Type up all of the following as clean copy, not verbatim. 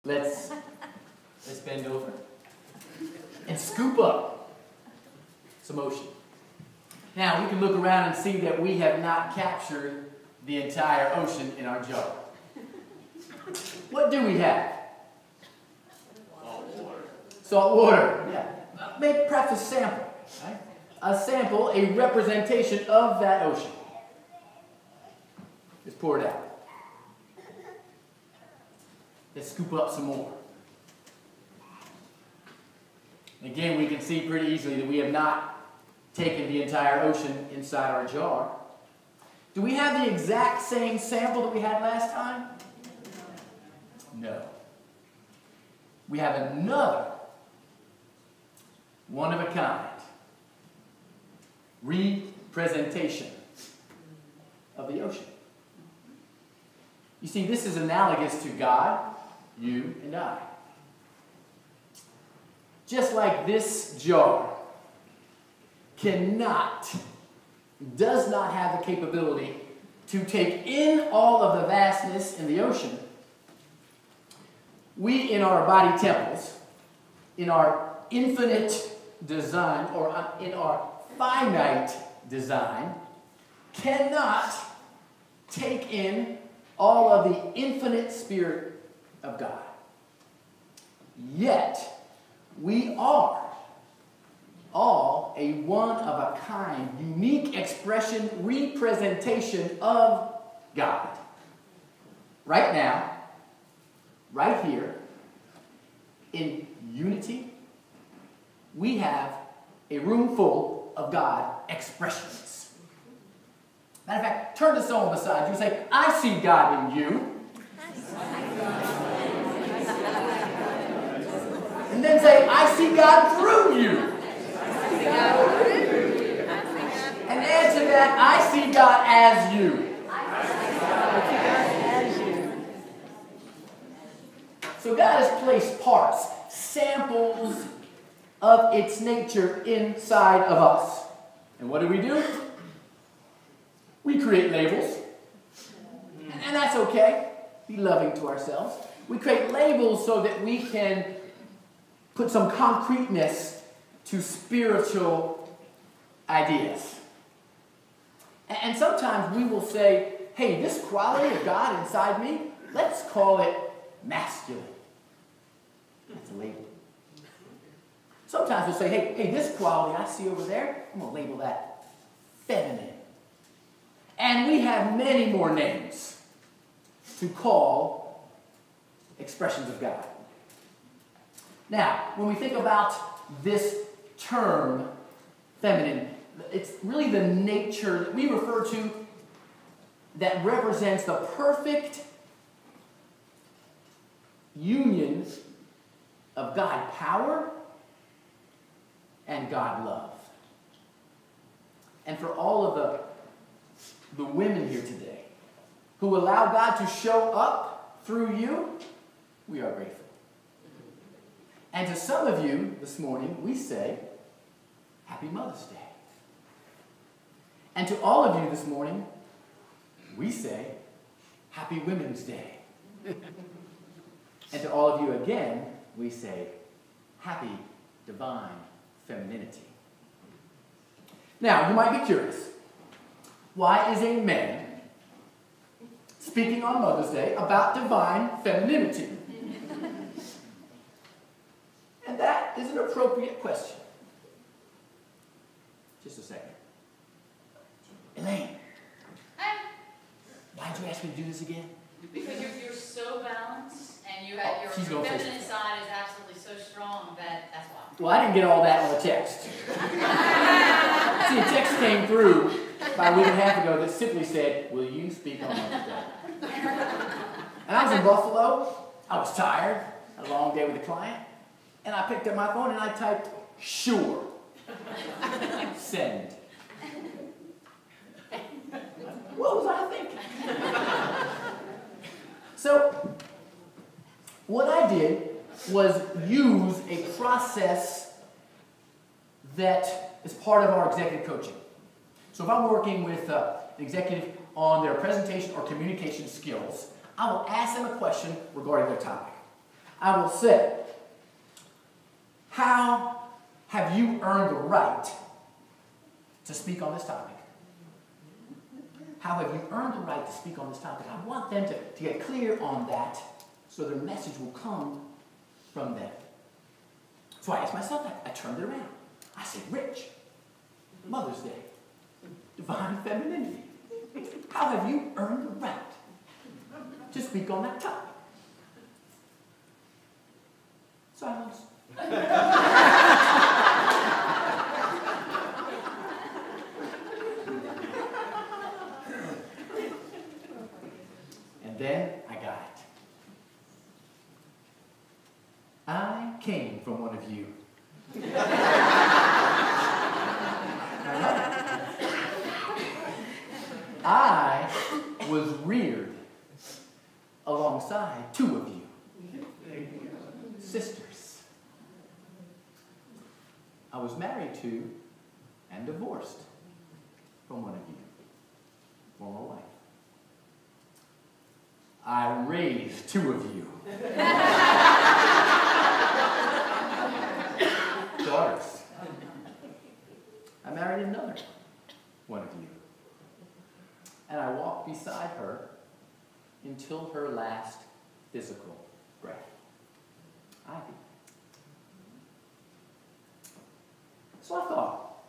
Let's bend over and scoop up some ocean. Now, we can look around and see that we have not captured the entire ocean in our jar. What do we have? Salt water. Salt water, yeah. Maybe perhaps a sample, right? A sample, a representation of that ocean. Just pour it out. Let's scoop up some more. Again, we can see pretty easily that we have not taken the entire ocean inside our jar. Do we have the exact same sample that we had last time? No. We have another one-of-a-kind representation of the ocean. You see, this is analogous to God, you, and I. Just like this jar does not have the capability to take in all of the vastness in the ocean, we in our body temples, in our infinite design, or in our finite design, cannot take in all of the infinite Spirit of God. Yet, we are all a one-of-a-kind, unique expression, representation of God. Right now, right here, in unity, we have a room full of God expressions. Matter of fact, turn to someone beside you and say, I see God in you. And then say, I see God through you. And add to that, I see God as you. So God has placed parts, samples of its nature inside of us. And what do? We create labels. And that's okay. Be loving to ourselves. We create labels so that we can put some concreteness to spiritual ideas. And sometimes we will say, hey, this quality of God inside me, let's call it masculine. That's a label. Sometimes we'll say, hey, this quality I see over there, I'm going to label that feminine. And we have many more names to call expressions of God. Now, when we think about this term, feminine, it's really the nature that we refer to that represents the perfect union of God power and God love. And for all of the women here today who allow God to show up through you, we are grateful. And to some of you this morning, we say, Happy Mother's Day. And to all of you this morning, we say, Happy Women's Day. And to all of you again, we say, Happy Divine Femininity. Now, you might be curious. Why is a man speaking on Mother's Day about divine femininity? And that is an appropriate question. Just a second. Elaine. Why did you ask me to do this again? Because you're so balanced, and you have your feminine side is absolutely so strong that's why. Well, I didn't get all that on a text. See, a text came through about a week and a half ago that simply said, will you speak on Mother's Day? And I was in Buffalo. I was tired. Had a long day with a client. And I picked up my phone and I typed, sure. Send. What was I thinking? So, what I did was use a process that is part of our executive coaching. So if I'm working with an executive on their presentation or communication skills, I will ask them a question regarding their topic. I will say, how have you earned the right to speak on this topic? How have you earned the right to speak on this topic? I want them to get clear on that so their message will come from them. So I asked myself that. I turned it around. I said, Rich, Mother's Day, divine femininity. How have you earned the right to speak on that topic? Silence. And then I got it. I came from one of you. I was reared alongside two of you. Sisters. I was married to and divorced from one of you, former wife. I raised two of you. Daughters. I married another one of you. And I walked beside her until her last physical breath. I did. So I thought,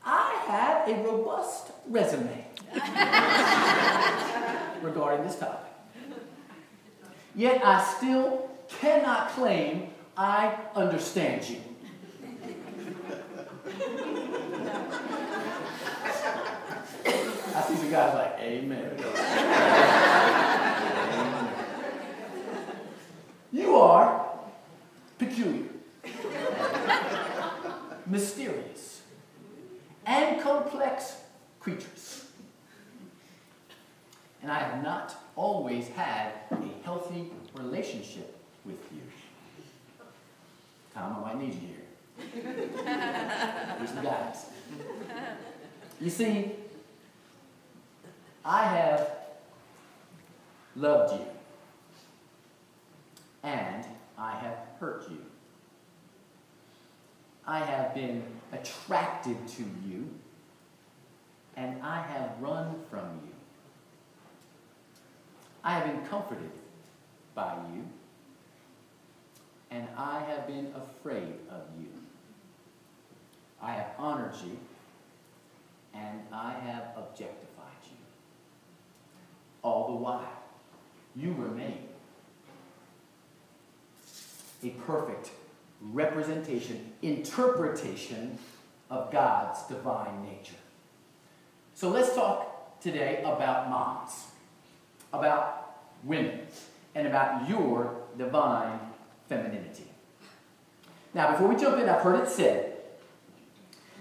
I have a robust resume regarding this topic. Yet I still cannot claim I understand you. I see some guys like, amen. You are peculiar, mysterious, and complex creatures. And I have not always had a healthy relationship with you. Tom, I might need you here. Here's some guys. You see, I have loved you, and I have hurt you. I have been attracted to you, and I have run from you. I have been comforted by you, and I have been afraid of you. I have honored you, and I have objectified you. All the while, you remain a perfect representation, interpretation of God's divine nature. So let's talk today about moms, about women, and about your divine femininity. Now, before we jump in, I've heard it said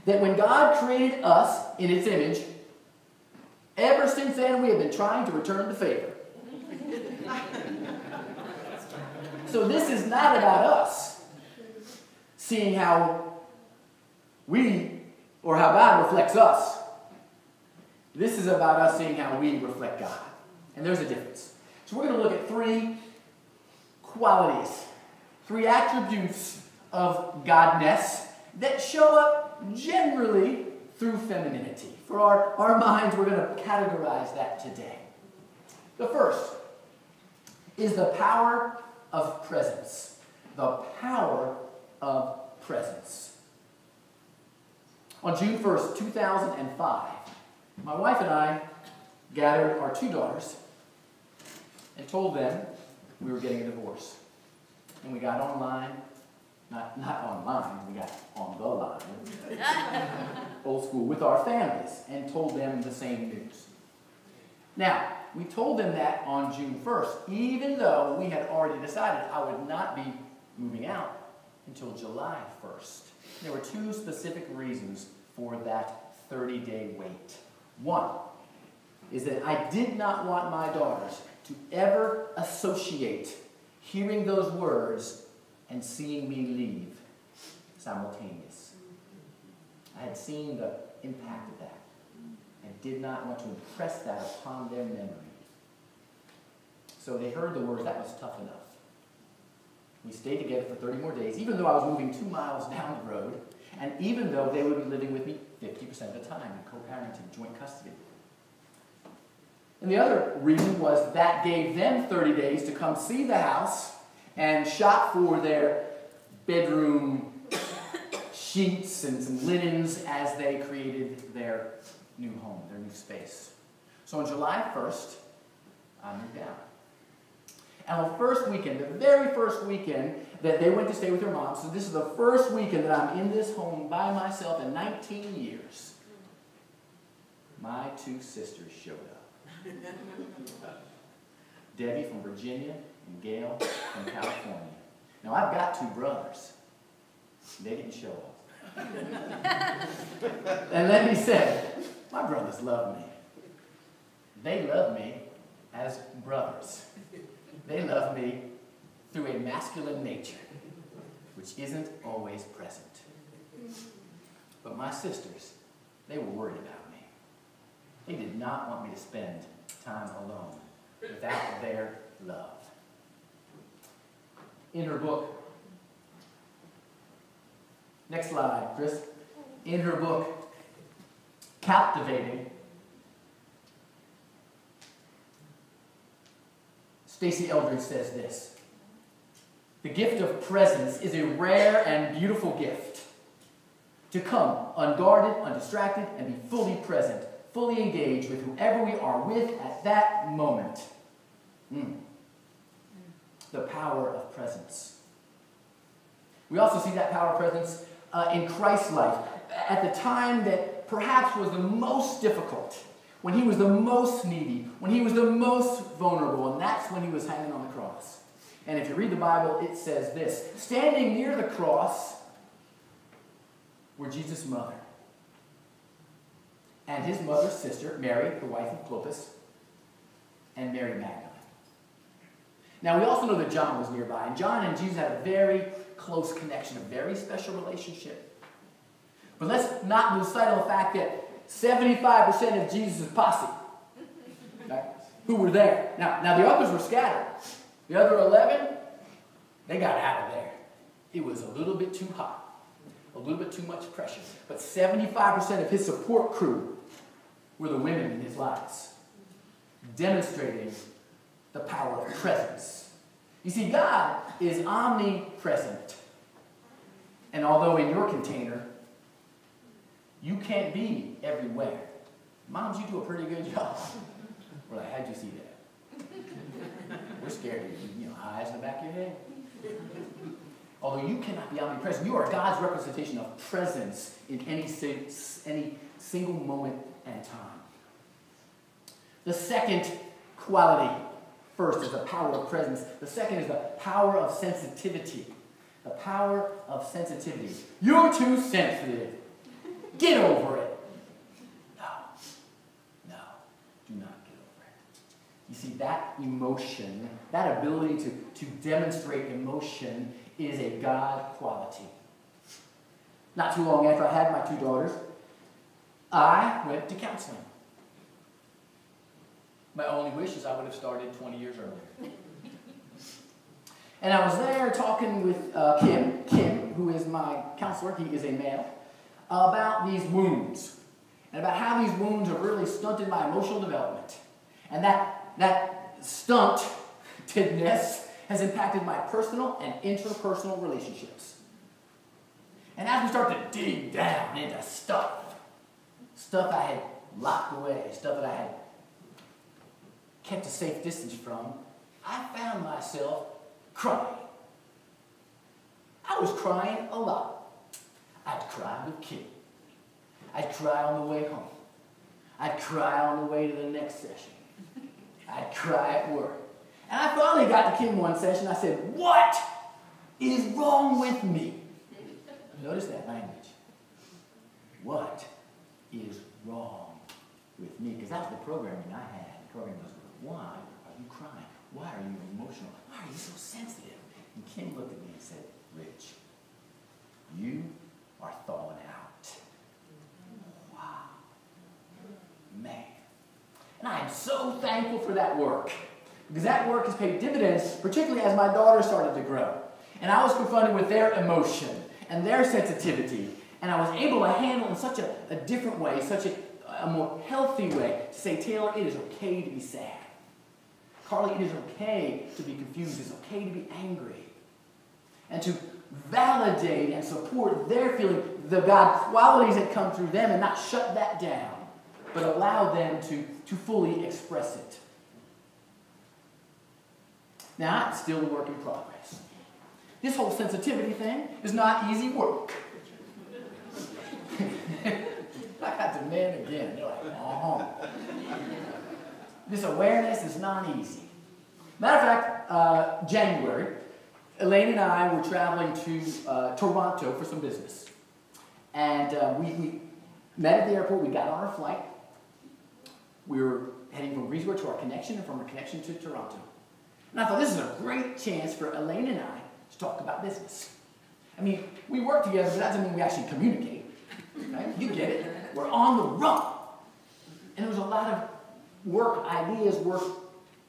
that when God created us in its image, ever since then we have been trying to return the favor. So this is not about us seeing how we, or how God reflects us. This is about us seeing how we reflect God. And there's a difference. So we're going to look at three qualities, three attributes of godness that show up generally through femininity. For our minds, we're going to categorize that today. The first is the power of presence. The power of presence. On June 1st, 2005, my wife and I gathered our two daughters and told them we were getting a divorce. And we got online, not online, we got on the line, old school, with our families, and told them the same news. Now, we told them that on June 1st, even though we had already decided I would not be moving out until July 1st. There were two specific reasons for that 30-day wait. One is that I did not want my daughters to ever associate hearing those words and seeing me leave simultaneous. I had seen the impact of that and did not want to impress that upon their memory. So they heard the words, that was tough enough. We stayed together for 30 more days, even though I was moving 2 miles down the road, and even though they would be living with me 50% of the time in co-parenting, joint custody. And the other reason was that gave them 30 days to come see the house and shop for their bedroom sheets and some linens as they created their new home, their new space. So on July 1st, I moved out. And on the first weekend, the very first weekend that they went to stay with their mom, so this is the first weekend that I'm in this home by myself in 19 years, my 2 sisters showed up. Debbie from Virginia and Gail from California. Now, I've got 2 brothers. They didn't show up. And let me say, my brothers love me. They love me as brothers. They love me through a masculine nature, which isn't always present. But my sisters, they were worried about me. They did not want me to spend time alone without their love. In her book, next slide, Chris. In her book, Captivating, Stacey Eldridge says this: the gift of presence is a rare and beautiful gift. To come unguarded, undistracted, and be fully present, fully engaged with whoever we are with at that moment. The power of presence. We also see that power of presence in Christ's life at the time that perhaps was the most difficult, when he was the most needy, when he was the most vulnerable, and that's when he was hanging on the cross. And if you read the Bible, it says this: standing near the cross were Jesus' mother and his mother's sister, Mary, the wife of Clopas, and Mary Magdalene. Now, we also know that John was nearby, and John and Jesus had a very close connection, a very special relationship. But let's not lose sight of the fact that 75% of Jesus' posse, right, who were there. Now, the others were scattered. The other 11, they got out of there. It was a little bit too hot, a little bit too much pressure. But 75% of his support crew were the women in his lives, demonstrating the power of presence. You see, God is omnipresent. And although in your container, you can't be everywhere. Moms, you do a pretty good job. We're like, how'd you see that? We're scared of you, eyes in the back of your head. Although you cannot be omnipresent, you are God's representation of presence in any single moment and time. The second quality, first, is the power of presence. The second is the power of sensitivity. The power of sensitivity. You're too sensitive. Get over it. No, do not get over it. You see, that emotion, that ability to demonstrate emotion is a God quality. Not too long after I had my 2 daughters, I went to counseling. My only wish is I would have started 20 years earlier. And I was there talking with Kim, who is my counselor, he is a male, about these wounds. And about how these wounds have really stunted my emotional development. And that stuntedness has impacted my personal and interpersonal relationships. And as we start to dig down into stuff I had locked away, stuff that I had kept a safe distance from, I found myself crying. I was crying a lot. I'd cry with Kim. I'd cry on the way home. I'd cry on the way to the next session. I'd cry at work. And I finally got to Kim one session. I said, "What is wrong with me?" Notice that language. What is wrong with me? Because that's the programming I had. The program goes, "Why are you crying? Why are you emotional? Why are you so sensitive?" And Kim looked at me and said, "Rich, you are thawing out." Wow. Man. And I am so thankful for that work. Because that work has paid dividends, particularly as my daughter started to grow. And I was confronted with their emotion and their sensitivity. And I was able to handle in such a different way, such a more healthy way, to say, Taylor, it is okay to be sad. Carly, it is okay to be confused. It's okay to be angry. And to validate and support their feeling, the God qualities that come through them, and not shut that down, but allow them to fully express it. Now, it's still a work in progress. This whole sensitivity thing is not easy work. I got the man again. They're like, This awareness is not easy. Matter of fact, January, Elaine and I were traveling to Toronto for some business. And we met at the airport. We got on our flight. We were heading from Greensboro to our connection, and from our connection to Toronto. And I thought, this is a great chance for Elaine and I to talk about business. I mean, we work together, but that doesn't mean we actually communicate. Right? You get it. We're on the run. And there was a lot of work ideas, work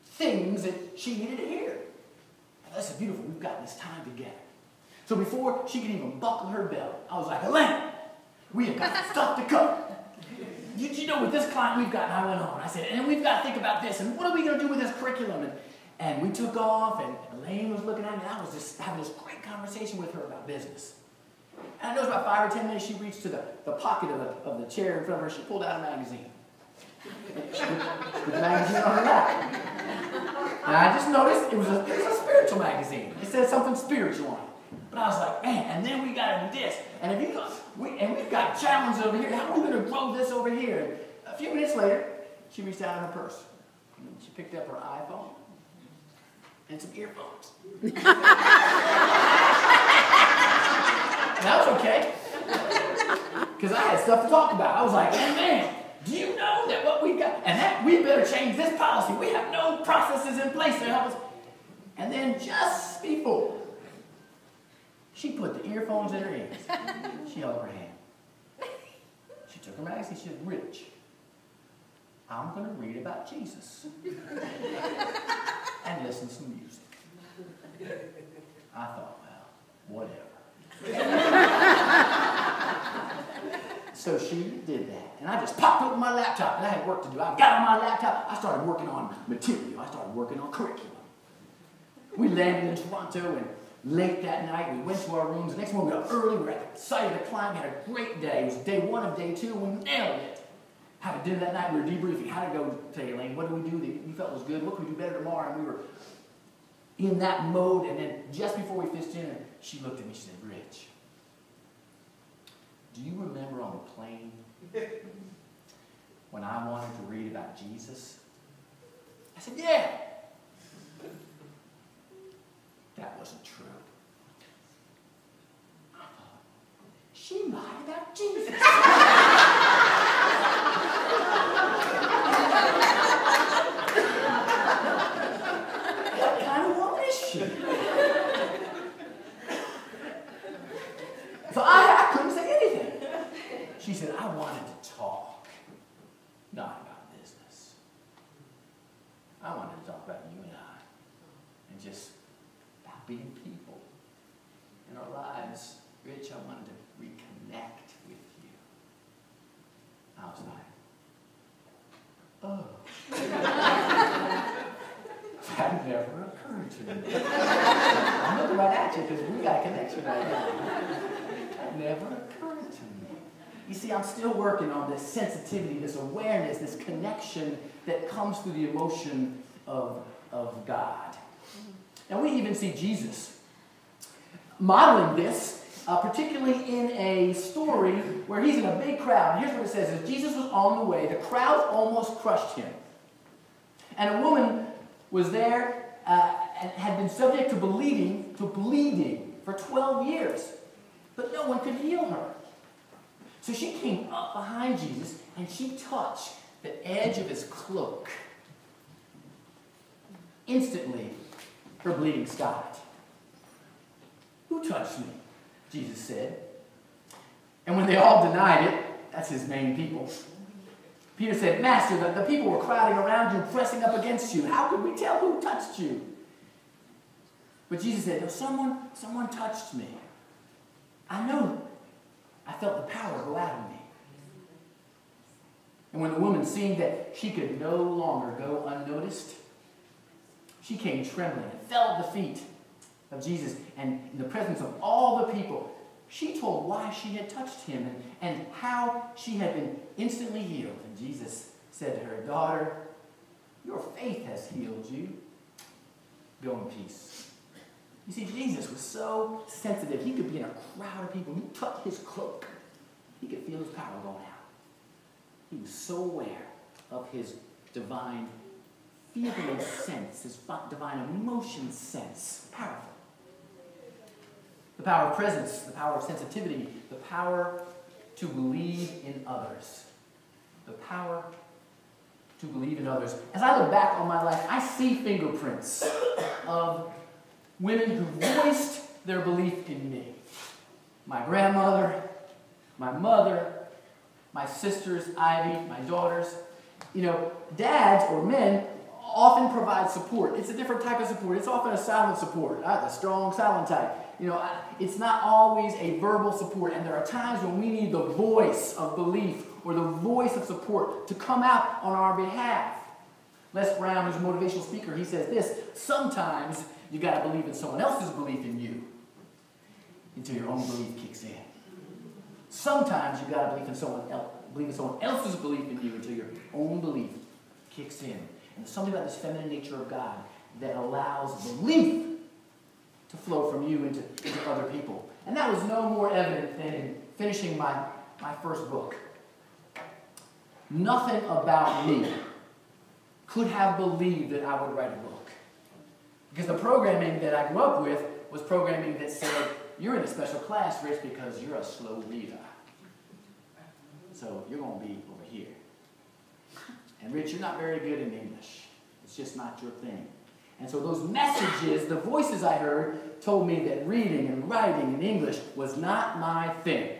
things that she needed to hear. This is beautiful. We've got this time together. So before she could even buckle her belt, I was like, Elaine, we have got stuff to cover. You know, with this client we've got, and I went on. I said, and we've got to think about this, and what are we going to do with this curriculum? And we took off, and Elaine was looking at me, and I was just having this great conversation with her about business. And I noticed about 5 or 10 minutes, she reached to the pocket of the chair in front of her. She pulled out a magazine. She put the magazine on her lap. And I just noticed it was a spiritual magazine. It said something spiritual on it. But I was like, man, and then we got to do this. And we've got challenges over here. How are we going to grow this over here? And a few minutes later, she reached out in her purse. And she picked up her iPhone and some earphones. And that was okay. Because I had stuff to talk about. I was like, hey, man, do you know that what we've got, and that we better change this policy. We have no processes in place to help us. And then just before, she put the earphones in her ears. She held up her hand. She took her magazine. She said, Rich, I'm going to read about Jesus and listen to some music. I thought, well, whatever. So she did that. And I just popped open my laptop, and I had work to do. I got on my laptop. I started working on material. I started working on curriculum. We landed in Toronto, and late that night, we went to our rooms. The next morning, we got early. We were at the site of the climb. We had a great day. It was day 1 of day 2. We nailed it. Had a dinner that night. We were debriefing. How to go to Elaine. What did we do that you felt was good? What could we do better tomorrow? And we were in that mode. And then just before we finished dinner, she looked at me. She said, Rich, do you remember on the plane when I wanted to read about Jesus? I said, yeah. That wasn't true. I thought, she lied about Jesus. What kind of woman is she? So I couldn't say anything. She said, I wanted to talk, not about business. I wanted to talk about you and I, and just about being people in our lives. Rich, I wanted to reconnect with you. I was like, oh. That never occurred to me. I'm looking right at you because we got a connection right now. That never occurred to me. You see, I'm still working on this sensitivity, this awareness, this connection that comes through the emotion of God. And we even see Jesus modeling this, particularly in a story where he's in a big crowd. And here's what it says. As Jesus was on the way, the crowd almost crushed him. And a woman was there and had been subject to bleeding for 12 years. But no one could heal her. So she came up behind Jesus and she touched the edge of his cloak. Instantly, her bleeding stopped. Who touched me? Jesus said. And when they all denied it, that's his main people, Peter said, Master, the people were crowding around you, pressing up against you. How could we tell who touched you? But Jesus said, no, someone touched me. I know. I felt the power go out of me. And when the woman, seeing that she could no longer go unnoticed, she came trembling and fell at the feet of Jesus. And in the presence of all the people, she told why she had touched him and how she had been instantly healed. And Jesus said to her, daughter, your faith has healed you. Go in peace. You see, Jesus was so sensitive. He could be in a crowd of people. He touched his cloak. He could feel his power going out. He was so aware of his divine feeling sense, his divine emotion sense. Powerful. The power of presence, the power of sensitivity, the power to believe in others. The power to believe in others. As I look back on my life, I see fingerprints of women who voiced their belief in me. My grandmother, my mother, my sisters, Ivy, my daughters. You know, dads or men often provide support. It's a different type of support. It's often a silent support, the strong, silent type. You know, it's not always a verbal support, and there are times when we need the voice of belief or the voice of support to come out on our behalf. Les Brown, who's a motivational speaker, he says this: sometimes you got to believe in someone else's belief in you until your own belief kicks in. Sometimes you got to believe in someone else's belief in you until your own belief kicks in. And there's something about this feminine nature of God that allows belief to flow from you into other people. And that was no more evident than in finishing my first book. Nothing about me could have believed that I would write a book. Because the programming that I grew up with was programming that said, you're in a special class, Rich, because you're a slow reader. So you're going to be over here. And Rich, you're not very good in English. It's just not your thing. And so those messages, the voices I heard, told me that reading and writing in English was not my thing.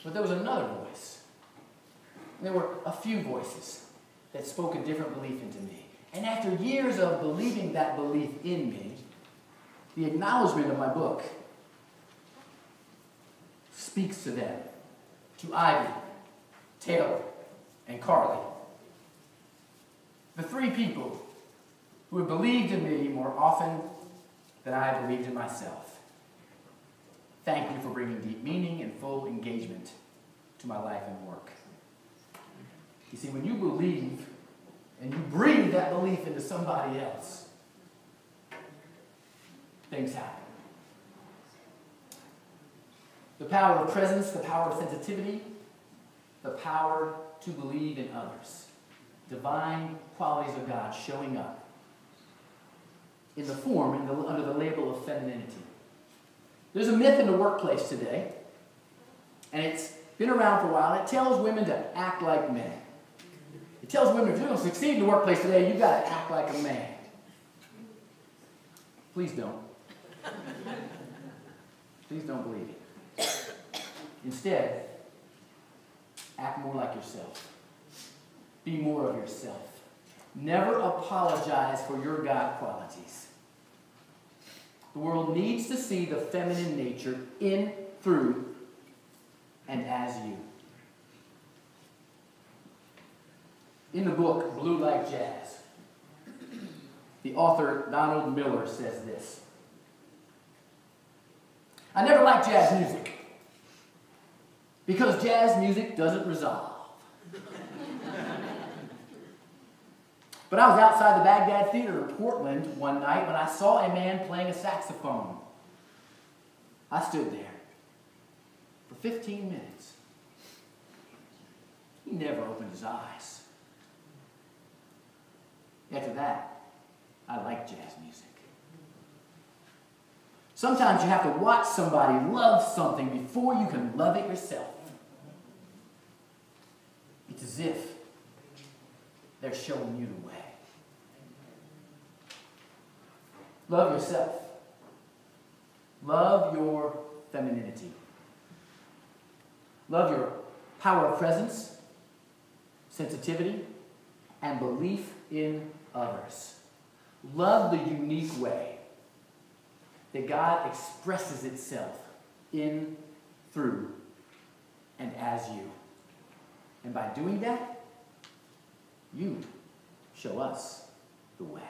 But there was another voice. There were a few voices that spoke a different belief into me. And after years of believing that belief in me, the acknowledgement of my book speaks to them, to Ivy, Taylor, and Carly. The three people who have believed in me more often than I have believed in myself. Thank you for bringing deep meaning and full engagement to my life and work. You see, when you believe and you breathe that belief into somebody else, things happen. The power of presence, the power of sensitivity, the power to believe in others. Divine qualities of God showing up in the form, under the label of femininity. There's a myth in the workplace today, and it's been around for a while. It tells women to act like men. It tells women if you're going to succeed in the workplace today, you've got to act like a man. Please don't. Please don't believe it. Instead, act more like yourself. Be more of yourself. Never apologize for your God qualities. The world needs to see the feminine nature in, through, and as you. In the book, Blue Like Jazz, the author Donald Miller says this: I never liked jazz music because jazz music doesn't resolve. But I was outside the Baghdad Theater in Portland one night when I saw a man playing a saxophone. I stood there for 15 minutes. He never opened his eyes. After that, I like jazz music. Sometimes you have to watch somebody love something before you can love it yourself. It's as if they're showing you the way. Love yourself. Love your femininity. Love your power of presence, sensitivity, and belief in others. Love the unique way that God expresses itself in, through, and as you. And by doing that, you show us the way.